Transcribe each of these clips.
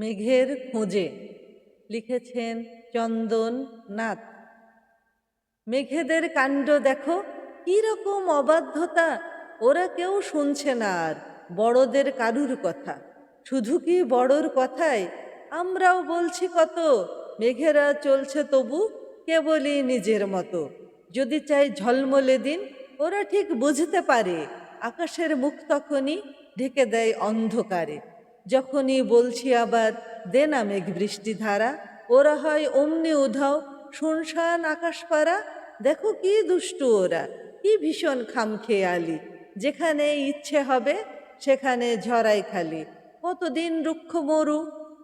মেঘের খোঁজে লিখেছেন চন্দন নাথ। মেঘেদের কাণ্ড দেখো কীরকম অবাধ্যতা, ওরা কেউ শুনছে না আর বড়দের কারুর কথা। শুধু কি বড়র কথায়, আমরাও বলছি কত, মেঘেরা চলছে তবু কেবলই নিজের মতো। যদি চাই ঝলমলে দিন, ওরা ঠিক বুঝতে পারে, আকাশের মুখ তখনই ঢেকে দেয় অন্ধকারে। যখনই বলছি আবার দে না মেঘ বৃষ্টি ধারা, ওরা হয় অমনি উধাও, শুনশান আকাশ পারা। দেখো কি দুষ্টু ওরা, কি ভীষণ খামখেয়ালি, যেখানে ইচ্ছে হবে সেখানে ঝরাই খালি। কতদিন রুক্ষ মরু,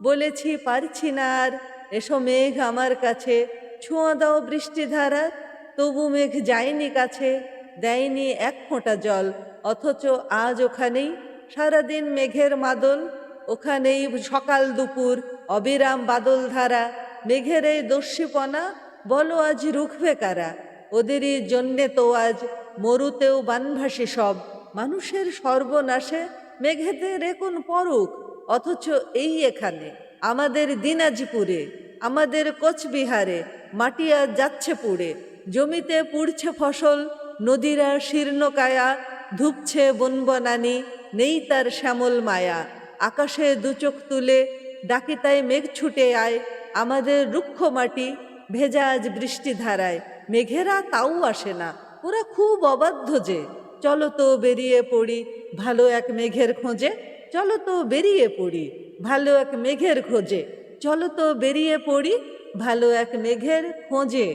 বলেছি পারছি না আর, এসো মেঘ আমার কাছে, ছোঁয়া দাও বৃষ্টি ধারা। তবু মেঘ যায়নি কাছে, দেয়নি এক ফোঁটা জল, অথচ আজ ওখানেই সারাদিন মেঘের মাদল। ওখানেই সকাল দুপুর অবিরাম বাদল ধারা। মেঘের এই দস্যিপনা বলো আজ রুখবে কারা? ওদেরই জন্যে তো আজ মরুতেও বানভাসী সব। মানুষের সর্বনাশে মেঘেদের এখন পরুক, অথচ এই এখানে আমাদের দিনাজপুরে, আমাদের কোচবিহারে মাটি আজ যাচ্ছে পুড়ে। জমিতে পুড়ছে ফসল, নদীরা শীর্ণকায়া, ধুপছে বনবনানি, নেই তার শ্যামল মায়া। আকাশে দুচোখ তুলে ডাকি তাই মেঘ ছুটে আয়, আমাদের রুক্ষ মাটি ভেজা আজ বৃষ্টি ধারায়। মেঘেরা তাও আসে না, ওরা খুব অবাধ্য যে। চলো তো বেরিয়ে পড়ি ভালো এক মেঘের খোঁজে, চলো তো বেরিয়ে পড়ি ভালো এক মেঘের খোঁজে, চলো তো বেরিয়ে পড়ি ভালো এক মেঘের খোঁজে।